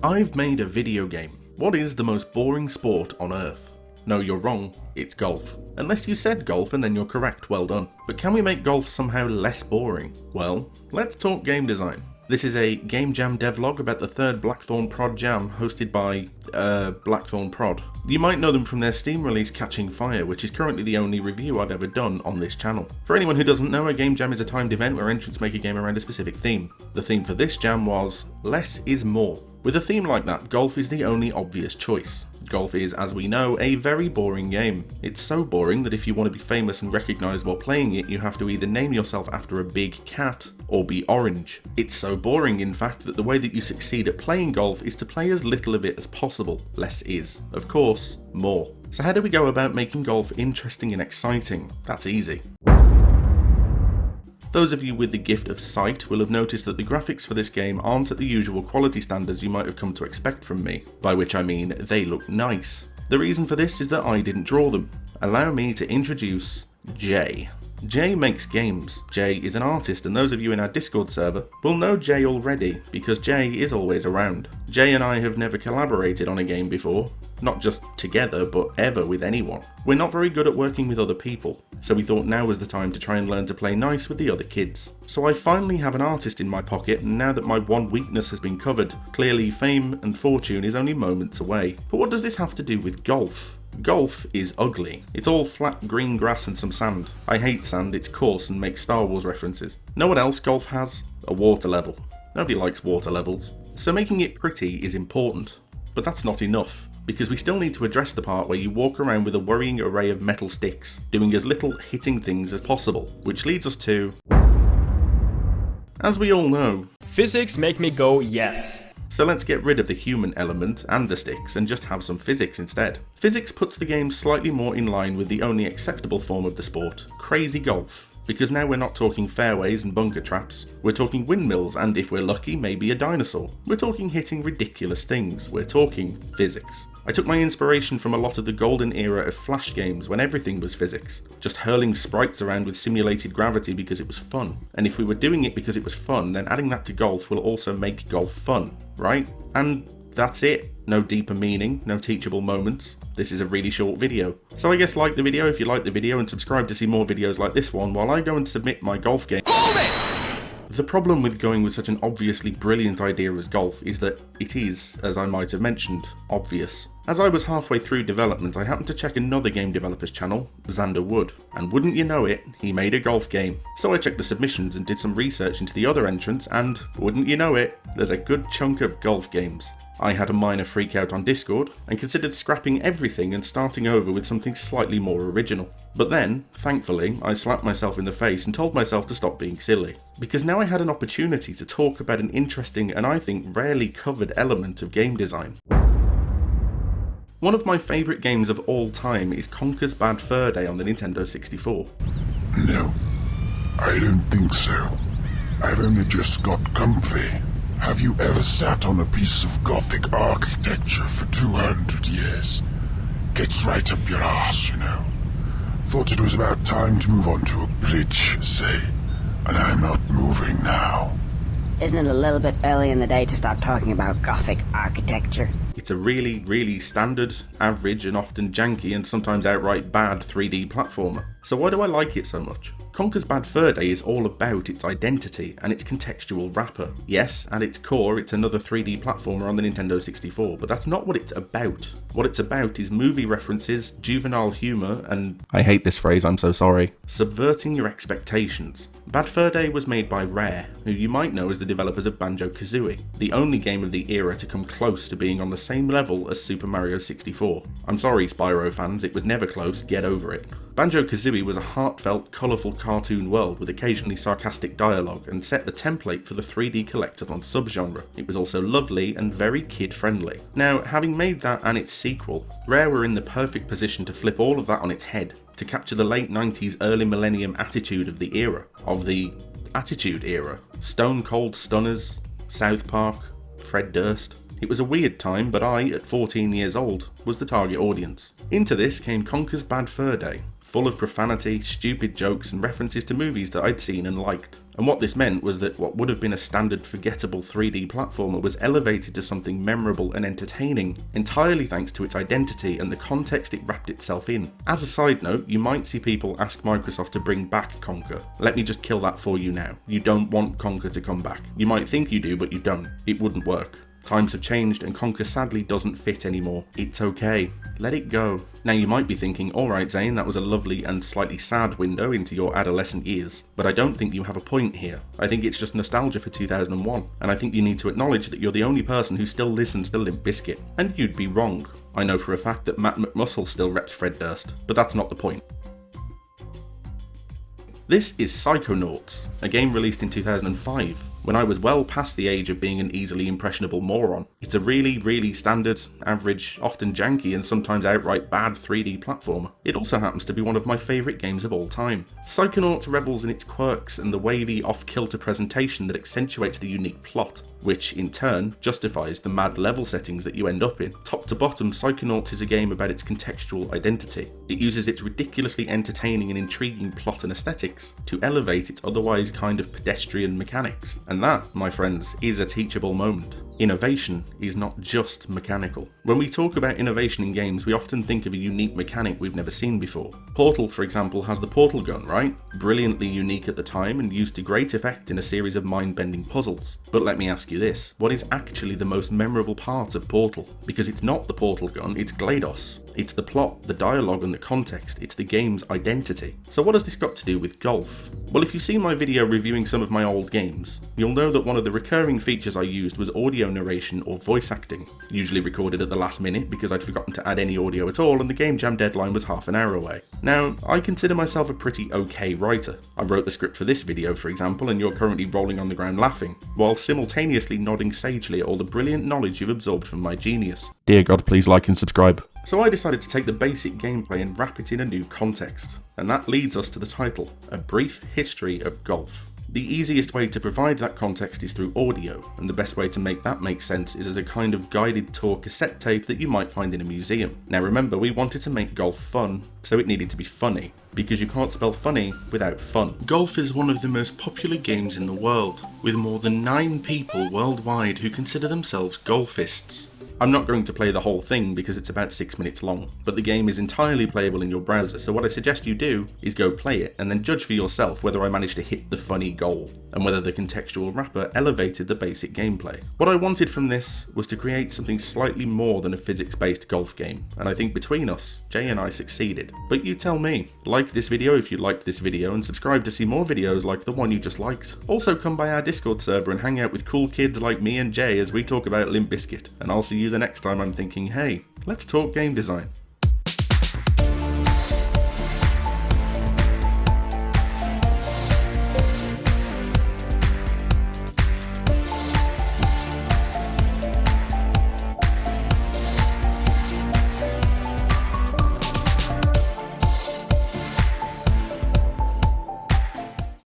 I've made a video game. What is the most boring sport on earth? No, you're wrong, it's golf. Unless you said golf and then you're correct, well done. But can we make golf somehow less boring? Well, let's talk game design. This is a game jam devlog about the third Blackthornprod jam hosted by, Blackthornprod. You might know them from their Steam release Catching Fire, which is currently the only review I've ever done on this channel. For anyone who doesn't know, a game jam is a timed event where entrants make a game around a specific theme. The theme for this jam was less is more. With a theme like that, golf is the only obvious choice. Golf is, as we know, a very boring game. It's so boring that if you want to be famous and recognised while playing it, you have to either name yourself after a big cat or be orange. It's so boring, in fact, that the way that you succeed at playing golf is to play as little of it as possible. Less is, of course, more. So how do we go about making golf interesting and exciting? That's easy. Those of you with the gift of sight will have noticed that the graphics for this game aren't at the usual quality standards you might have come to expect from me, by which I mean they look nice. The reason for this is that I didn't draw them. Allow me to introduce Jay. Jay makes games. Jay is an artist, and those of you in our Discord server will know Jay already, because Jay is always around. Jay and I have never collaborated on a game before, not just together, but ever with anyone. We're not very good at working with other people, so we thought now was the time to try and learn to play nice with the other kids. So I finally have an artist in my pocket, and now that my one weakness has been covered, clearly fame and fortune is only moments away. But what does this have to do with golf? Golf is ugly. It's all flat green grass and some sand. I hate sand, it's coarse and makes Star Wars references. Know what else golf has? A water level. Nobody likes water levels. So making it pretty is important, but that's not enough, because we still need to address the part where you walk around with a worrying array of metal sticks, doing as little hitting things as possible, which leads us to... as we all know, physics make me go yes. So let's get rid of the human element and the sticks and just have some physics instead. Physics puts the game slightly more in line with the only acceptable form of the sport, crazy golf. Because now we're not talking fairways and bunker traps, we're talking windmills and, if we're lucky, maybe a dinosaur. We're talking hitting ridiculous things, we're talking physics. I took my inspiration from a lot of the golden era of Flash games when everything was physics, just hurling sprites around with simulated gravity because it was fun. And if we were doing it because it was fun, then adding that to golf will also make golf fun, right? And that's it. No deeper meaning, no teachable moments. This is a really short video. So I guess like the video if you like the video, and subscribe to see more videos like this one while I go and submit my golf game. The problem with going with such an obviously brilliant idea as golf is that it is, as I might have mentioned, obvious. As I was halfway through development, I happened to check another game developer's channel, Xander Wood, and wouldn't you know it, he made a golf game. So I checked the submissions and did some research into the other entrants, and wouldn't you know it, there's a good chunk of golf games. I had a minor freak out on Discord and considered scrapping everything and starting over with something slightly more original. But then, thankfully, I slapped myself in the face and told myself to stop being silly. Because now I had an opportunity to talk about an interesting and I think rarely covered element of game design. One of my favourite games of all time is Conker's Bad Fur Day on the Nintendo 64. No, I don't think so. I've only just got comfy. Have you ever sat on a piece of Gothic architecture for 200 years? Gets right up your arse, you know. Thought it was about time to move on to a bridge, say, and I'm not moving now. Isn't it a little bit early in the day to start talking about Gothic architecture? It's a really, really standard, average, and often janky and sometimes outright bad 3D platformer. So why do I like it so much? Conker's Bad Fur Day is all about its identity and its contextual wrapper. Yes, at its core, it's another 3D platformer on the Nintendo 64, but that's not what it's about. What it's about is movie references, juvenile humour, and, I hate this phrase, I'm so sorry, subverting your expectations. Bad Fur Day was made by Rare, who you might know as the developers of Banjo-Kazooie, the only game of the era to come close to being on the same level as Super Mario 64. I'm sorry, Spyro fans, it was never close, get over it. Banjo-Kazooie was a heartfelt, colourful cartoon world with occasionally sarcastic dialogue and set the template for the 3D collectathon subgenre. It was also lovely and very kid-friendly. Now, having made that and its sequel, Rare were in the perfect position to flip all of that on its head, to capture the late 90s, early millennium attitude of the era, of the Attitude Era. Stone Cold Stunners, South Park, Fred Durst. It was a weird time, but I, at 14 years old, was the target audience. Into this came Conker's Bad Fur Day, full of profanity, stupid jokes and references to movies that I'd seen and liked. And what this meant was that what would have been a standard forgettable 3D platformer was elevated to something memorable and entertaining, entirely thanks to its identity and the context it wrapped itself in. As a side note, you might see people ask Microsoft to bring back Conker. Let me just kill that for you now. You don't want Conker to come back. You might think you do, but you don't. It wouldn't work. Times have changed and Conker sadly doesn't fit anymore. It's okay. Let it go. Now you might be thinking, alright Zane, that was a lovely and slightly sad window into your adolescent years, but I don't think you have a point here. I think it's just nostalgia for 2001, and I think you need to acknowledge that you're the only person who still listens to Limp Bizkit. And you'd be wrong. I know for a fact that Matt McMuscle still reps Fred Durst, but that's not the point. This is Psychonauts, a game released in 2005, when I was well past the age of being an easily impressionable moron. It's a really standard, average, often janky and sometimes outright bad 3D platformer. It also happens to be one of my favourite games of all time. Psychonauts revels in its quirks and the wavy, off-kilter presentation that accentuates the unique plot, which in turn justifies the mad level settings that you end up in. Top to bottom, Psychonauts is a game about its contextual identity. It uses its ridiculously entertaining and intriguing plot and aesthetics to elevate its otherwise kind of pedestrian mechanics. And that, my friends, is a teachable moment. Innovation is not just mechanical. When we talk about innovation in games, we often think of a unique mechanic we've never seen before. Portal, for example, has the portal gun, right? Brilliantly unique at the time and used to great effect in a series of mind-bending puzzles. But let me ask you this, what is actually the most memorable part of Portal? Because it's not the portal gun, it's GLaDOS. It's the plot, the dialogue and the context, it's the game's identity. So what has this got to do with golf? Well, if you've seen my video reviewing some of my old games, you'll know that one of the recurring features I used was audio narration or voice acting, usually recorded at the last minute because I'd forgotten to add any audio at all and the game jam deadline was half an hour away. Now, I consider myself a pretty okay writer. I wrote the script for this video, for example, and you're currently rolling on the ground laughing, while simultaneously nodding sagely at all the brilliant knowledge you've absorbed from my genius. Dear God, please like and subscribe. So I decided to take the basic gameplay and wrap it in a new context. And that leads us to the title, A Brief History of Golf. The easiest way to provide that context is through audio, and the best way to make that make sense is as a kind of guided tour cassette tape that you might find in a museum. Now remember, we wanted to make golf fun, so it needed to be funny, because you can't spell funny without fun. Golf is one of the most popular games in the world, with more than 9 people worldwide who consider themselves golfists. I'm not going to play the whole thing because it's about 6 minutes long, but the game is entirely playable in your browser, so what I suggest you do is go play it and then judge for yourself whether I managed to hit the funny goal, and whether the contextual wrapper elevated the basic gameplay. What I wanted from this was to create something slightly more than a physics-based golf game, and I think between us, Jay and I succeeded. But you tell me. Like this video if you liked this video, and subscribe to see more videos like the one you just liked. Also come by our Discord server and hang out with cool kids like me and Jay as we talk about Limp Bizkit, and I'll see you the next time I'm thinking, hey, let's talk game design.